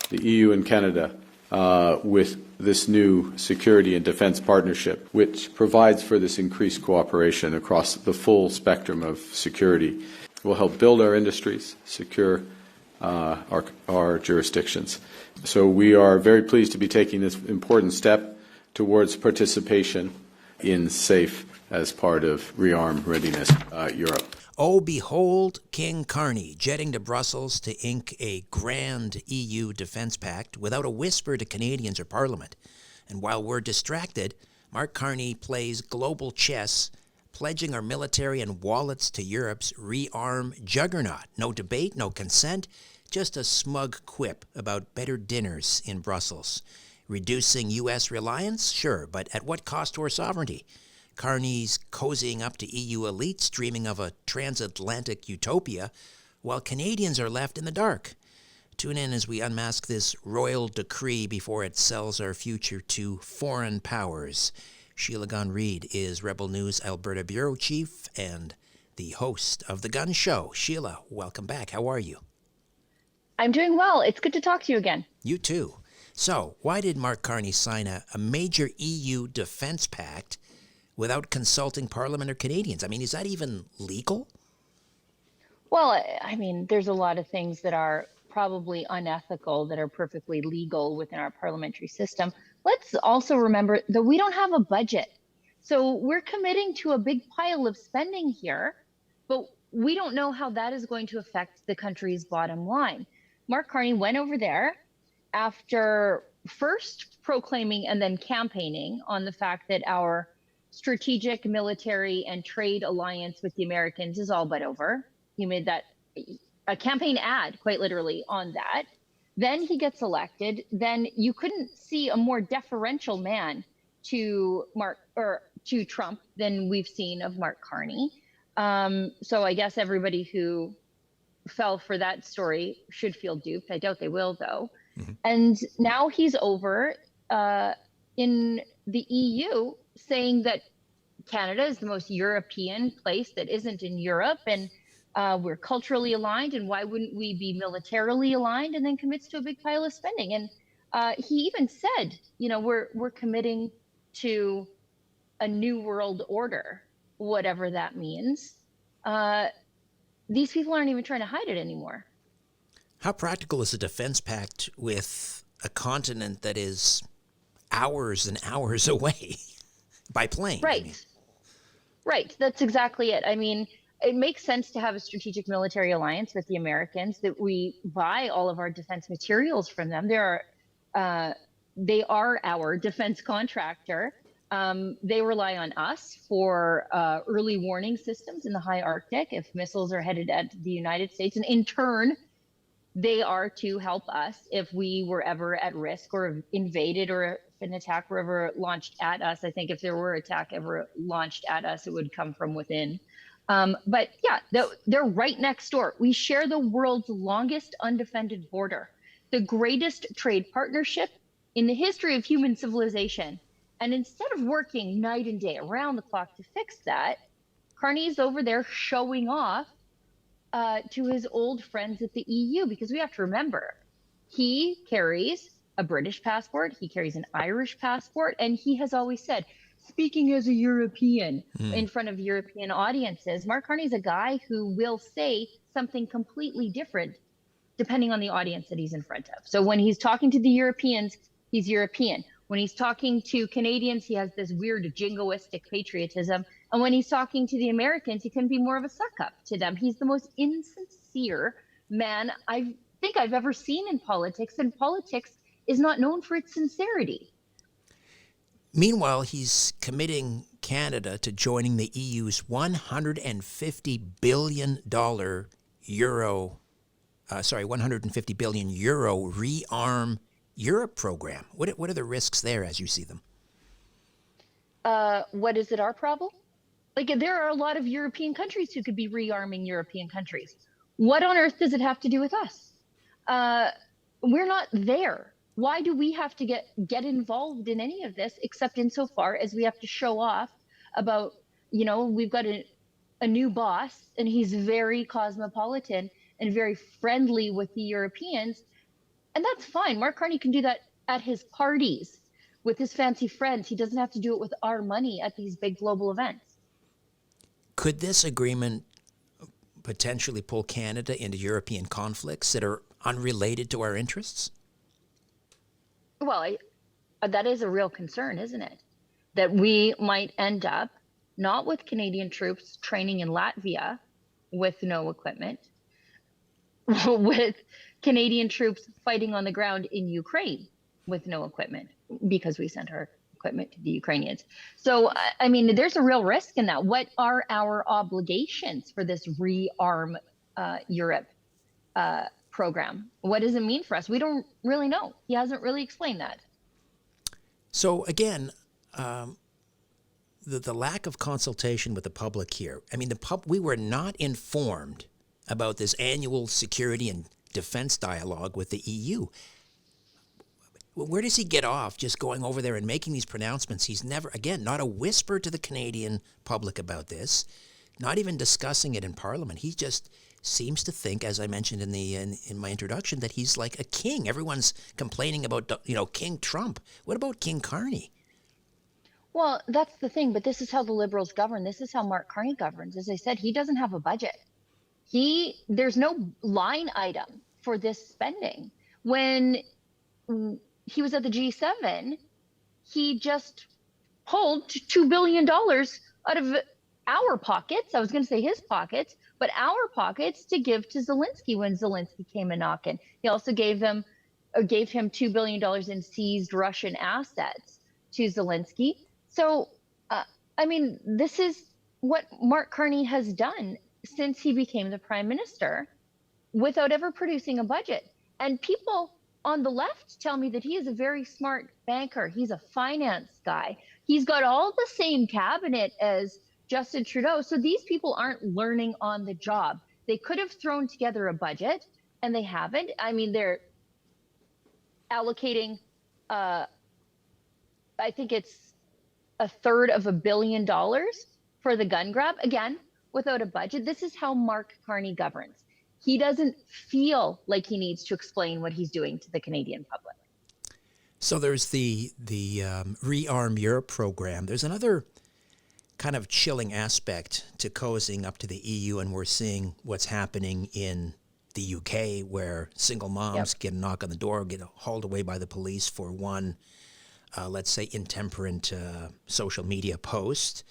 the EU and Canada with this new security and defense partnership, which provides for this increased cooperation across the full spectrum of security. It will help build our industries, secure our jurisdictions. So we are very pleased to be taking this important step towards participation in SAFE as part of Rearm Readiness Europe. Oh, behold King Carney jetting to Brussels to ink a grand EU defence pact without a whisper to Canadians or Parliament. And while we're distracted, Mark Carney plays global chess, pledging our military and wallets to Europe's rearm juggernaut. No debate, no consent, just a smug quip about better dinners in Brussels. Reducing U.S. reliance? Sure, but at what cost to our sovereignty? Carney's cozying up to EU elites, dreaming of a transatlantic utopia, while Canadians are left in the dark. Tune in as we unmask this royal decree before it sells our future to foreign powers. Sheila Gunn Reid is Rebel News Alberta Bureau Chief and the host of The Gun Show. Sheila, welcome back. How are you? I'm doing well. It's good to talk to you again. You too. So, why did Mark Carney sign a major EU defence pact without consulting Parliament or Canadians? I mean, is that even legal? Well, I mean, there's a lot of things that are probably unethical that are perfectly legal within our parliamentary system. Let's also remember that we don't have a budget. So we're committing to a big pile of spending here, but we don't know how that is going to affect the country's bottom line. Mark Carney went over there after first proclaiming and then campaigning on the fact that our strategic military and trade alliance with the Americans is all but over. He made that a campaign ad, quite literally, on that. Then he gets elected. Then you couldn't see a more deferential man to Trump than we've seen of Mark Carney. So I guess everybody who fell for that story should feel duped. I doubt they will, though. Mm-hmm. And now he's over in the EU saying that Canada is the most European place that isn't in Europe, and we're culturally aligned, and why wouldn't we be militarily aligned, and then commits to a big pile of spending. And he even said, you know, we're committing to a new world order, whatever that means. These people aren't even trying to hide it anymore. How practical is a defense pact with a continent that is hours and hours away by plane? Right. I mean. Right. That's exactly it. I mean, it makes sense to have a strategic military alliance with the Americans, that we buy all of our defense materials from them. They are our defense contractor. They rely on us for early warning systems in the high Arctic if missiles are headed at the United States. And in turn, they are to help us if we were ever at risk or invaded, or if an attack were ever launched at us. I think if there were an attack ever launched at us, it would come from within. But yeah, they're right next door. We share the world's longest undefended border, the greatest trade partnership in the history of human civilization. And instead of working night and day around the clock to fix that, Carney's over there showing off to his old friends at the EU, because we have to remember, he carries a British passport, he carries an Irish passport, and he has always said, speaking as a European in front of European audiences, Mark Carney's a guy who will say something completely different depending on the audience that he's in front of. So when he's talking to the Europeans, he's European. When he's talking to Canadians, he has this weird jingoistic patriotism. And when he's talking to the Americans, he can be more of a suck-up to them. He's the most insincere man I think I've ever seen in politics, and politics is not known for its sincerity. Meanwhile, he's committing Canada to joining the EU's $150 billion rearm Europe program. What are the risks there as you see them? What is it, our problem? Like, there are a lot of European countries who could be rearming European countries. What on earth does it have to do with us? We're not there. Why do we have to get involved in any of this, except insofar as we have to show off about, you know, we've got a new boss, and he's very cosmopolitan and very friendly with the Europeans. And that's fine. Mark Carney can do that at his parties with his fancy friends. He doesn't have to do it with our money at these big global events. Could this agreement potentially pull Canada into European conflicts that are unrelated to our interests? Well, that is a real concern, isn't it? That we might end up not with Canadian troops training in Latvia with no equipment, with Canadian troops fighting on the ground in Ukraine with no equipment because we sent our equipment to the Ukrainians. So, I mean, there's a real risk in that. What are our obligations for this rearm Europe program? What does it mean for us? We don't really know. He hasn't really explained that. So again, the lack of consultation with the public here. I mean, we were not informed about this annual security and defense dialogue with the EU. Where does he get off just going over there and making these pronouncements? He's never, again, not a whisper to the Canadian public about this, not even discussing it in Parliament. He just seems to think, as I mentioned in my introduction, that he's like a king. Everyone's complaining about, King Trump. What about King Carney? Well, that's the thing, but this is how the Liberals govern. This is how Mark Carney governs. As I said, he doesn't have a budget. There's no line item for this spending. When he was at the G7, he just pulled $2 billion out of our pockets. I was going to say his pockets, but our pockets to give to Zelensky when Zelensky came a knocking. He also gave him $2 billion in seized Russian assets to Zelensky. So, I mean, this is what Mark Carney has done since he became the prime minister without ever producing a budget. And people on the left tell me that he is a very smart banker. He's a finance guy. He's got all the same cabinet as Justin Trudeau. So these people aren't learning on the job. They could have thrown together a budget and they haven't. I mean, they're allocating, I think it's $250 million for the gun grab, again, without a budget. This is how Mark Carney governs. He doesn't feel like he needs to explain what he's doing to the Canadian public. So there's the Rearm Europe program. There's another kind of chilling aspect to cozying up to the EU, and we're seeing what's happening in the UK, where single moms get a knock on the door, get hauled away by the police for one, let's say, intemperate social media post.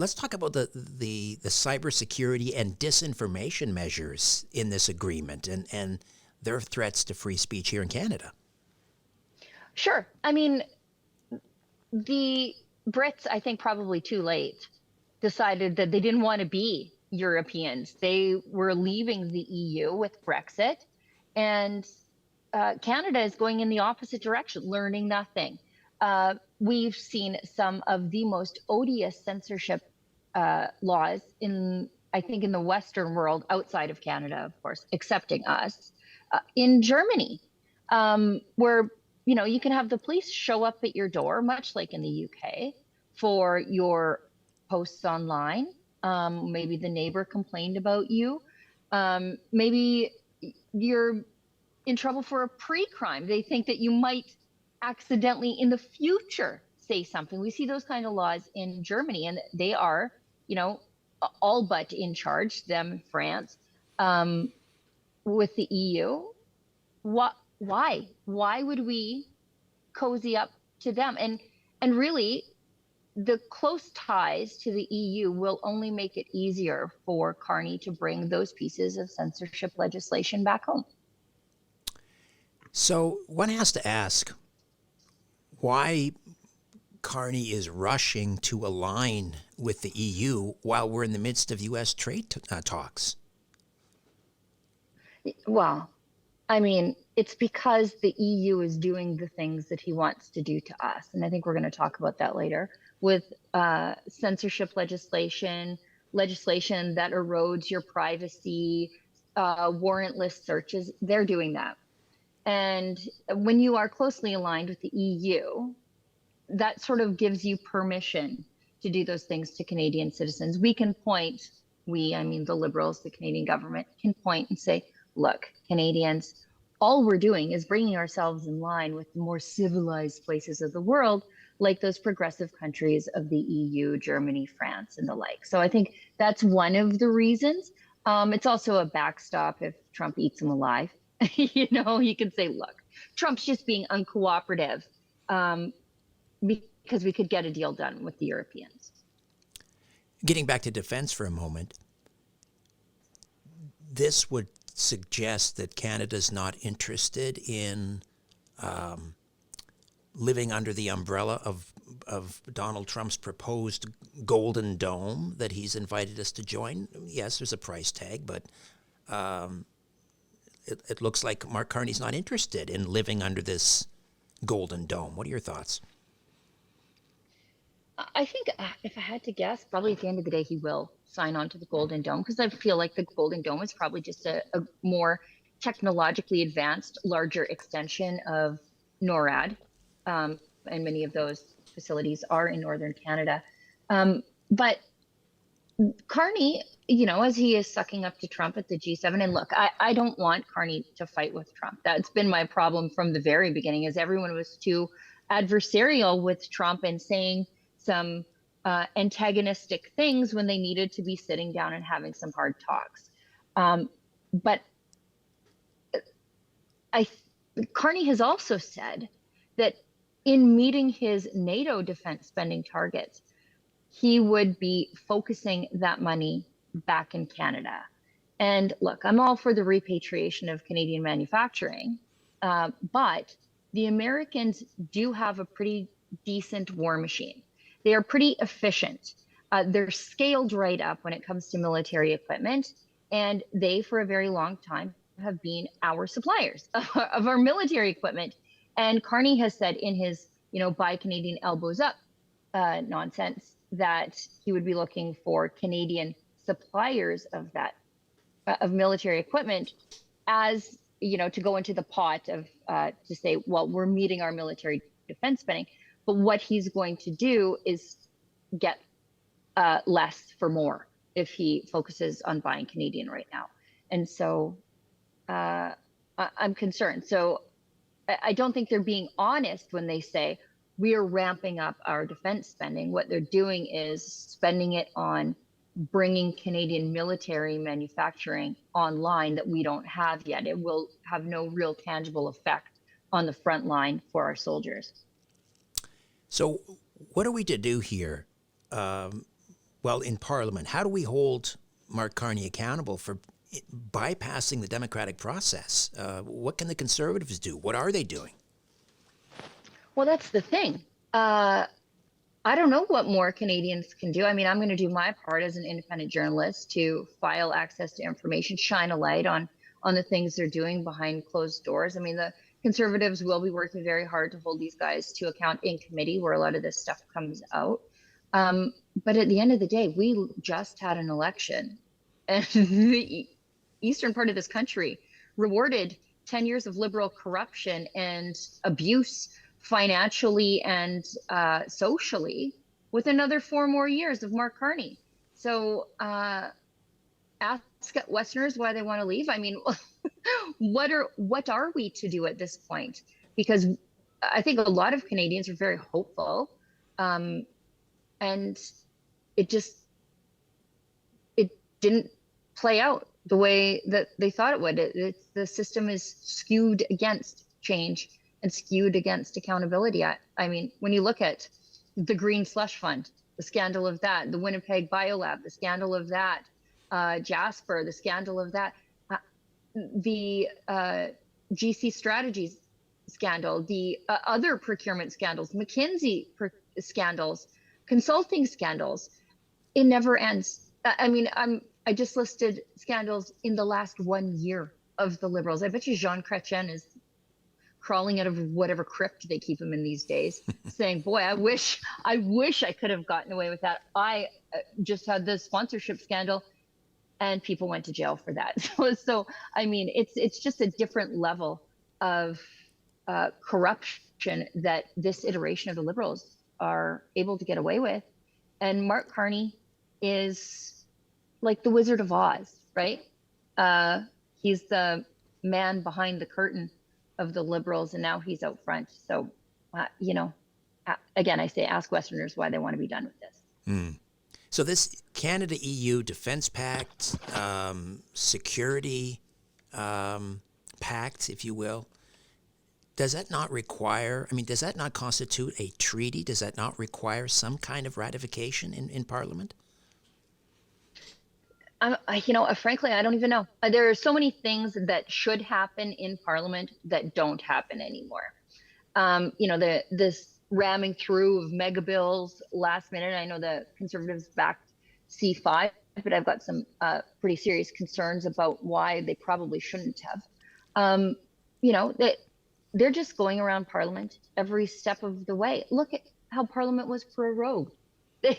Let's talk about the cybersecurity and disinformation measures in this agreement and their threats to free speech here in Canada. Sure. I mean, the Brits, I think probably too late, decided that they didn't want to be Europeans. They were leaving the EU with Brexit, and Canada is going in the opposite direction, learning nothing. We've seen some of the most odious censorship laws in the Western world, outside of Canada, of course, excepting us, in Germany, where you can have the police show up at your door, much like in the UK, for your posts online. Maybe the neighbor complained about you. Maybe you're in trouble for a pre-crime. They think that you might accidentally in the future say something. We see those kind of laws in Germany, and they are, all but in charge, them, France, with the EU. Why would we cozy up to them? And really, the close ties to the EU will only make it easier for Carney to bring those pieces of censorship legislation back home. So one has to ask why Carney is rushing to align with the EU while we're in the midst of U.S. trade talks. Well, I mean, it's because the EU is doing the things that he wants to do to us. And I think we're going to talk about that later with censorship legislation that erodes your privacy, warrantless searches. They're doing that. And when you are closely aligned with the EU, that sort of gives you permission to do those things to Canadian citizens. We can point, the Liberals, the Canadian government can point and say, look, Canadians, all we're doing is bringing ourselves in line with the more civilized places of the world, like those progressive countries of the EU, Germany, France, and the like. So I think that's one of the reasons. It's also a backstop if Trump eats him alive. You can say, look, Trump's just being uncooperative, because we could get a deal done with the Europeans. Getting back to defense for a moment, this would suggest that Canada's not interested in living under the umbrella of Donald Trump's proposed Golden Dome that he's invited us to join. Yes, there's a price tag, but it looks like Mark Carney's not interested in living under this Golden Dome. What are your thoughts? I think if I had to guess, probably at the end of the day, he will sign on to the Golden Dome, because I feel like the Golden Dome is probably just a more technologically advanced, larger extension of NORAD. And many of those facilities are in Northern Canada. But Carney, as he is sucking up to Trump at the G7, and look, I don't want Carney to fight with Trump. That's been my problem from the very beginning, is everyone was too adversarial with Trump and saying some antagonistic things when they needed to be sitting down and having some hard talks. But Carney has also said that in meeting his NATO defense spending targets, he would be focusing that money back in Canada. And look, I'm all for the repatriation of Canadian manufacturing, but the Americans do have a pretty decent war machine. They are pretty efficient. They're scaled right up when it comes to military equipment, and they, for a very long time, have been our suppliers of our military equipment. And Carney has said in his, buy Canadian elbows up nonsense, that he would be looking for Canadian suppliers of that, of military equipment, as, to go into the pot of, to say, well, we're meeting our military defense spending. But what he's going to do is get less for more if he focuses on buying Canadian right now. And so I'm concerned. So I don't think they're being honest when they say we are ramping up our defense spending. What they're doing is spending it on bringing Canadian military manufacturing online that we don't have yet. It will have no real tangible effect on the front line for our soldiers. So what are we to do here? In Parliament, how do we hold Mark Carney accountable for bypassing the democratic process? What can the Conservatives do? What are they doing? Well, that's the thing. I don't know what more Canadians can do. I mean, I'm going to do my part as an independent journalist to file access to information, shine a light on the things they're doing behind closed doors. I mean, the Conservatives will be working very hard to hold these guys to account in committee where a lot of this stuff comes out. But at the end of the day, we just had an election, and the eastern part of this country rewarded 10 years of liberal corruption and abuse financially and socially with another 4 more years of Mark Carney. So ask Westerners why they want to leave. I mean, what are we to do at this point? Because I think a lot of Canadians are very hopeful, and it didn't play out the way that they thought it would. The system is skewed against change and skewed against accountability. I mean, when you look at the Green Slush Fund, the scandal of that, the Winnipeg Biolab, the scandal of that, Jasper, the scandal of that, the GC Strategies scandal, the other procurement scandals, McKinsey scandals, consulting scandals, it never ends. I mean, I just listed scandals in the last 1 year of the Liberals. I bet you Jean Chrétien is crawling out of whatever crypt they keep him in these days, saying, boy, I wish I could have gotten away with that. I just had this sponsorship scandal and people went to jail for that. So I mean, it's just a different level of corruption that this iteration of the Liberals are able to get away with. And Mark Carney is like the Wizard of Oz, right? He's the man behind the curtain of the Liberals, and now he's out front. So, again, I say ask Westerners why they want to be done with this. So this Canada-EU Defence Pact, security pact, if you will, does that not constitute a treaty? Does that not require some kind of ratification in Parliament? Frankly, I don't even know. There are so many things that should happen in Parliament that don't happen anymore. This ramming through of mega bills last minute. I know the Conservatives backed C5, but I've got some pretty serious concerns about why they probably shouldn't have. They're just going around Parliament every step of the way. Look at how Parliament was prorogued. They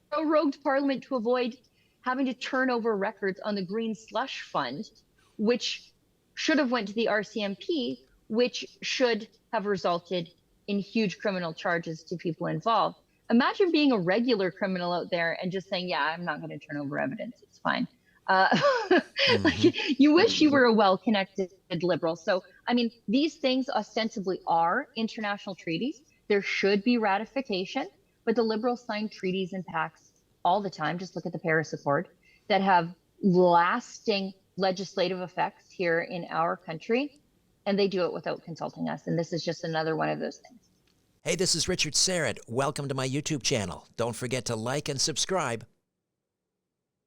prorogued Parliament to avoid having to turn over records on the Green Slush Fund, which should have went to the RCMP, which should have resulted in huge criminal charges to people involved. Imagine being a regular criminal out there and just saying, yeah, I'm not going to turn over evidence. It's fine. You wish you were a well-connected Liberal. So, these things ostensibly are international treaties. There should be ratification, but the Liberals sign treaties and pacts all the time. Just look at the Paris Accord that have lasting legislative effects here in our country, and they do it without consulting us. And this is just another one of those things. Hey, this is Richard Syrett. Welcome to my YouTube channel. Don't forget to like and subscribe.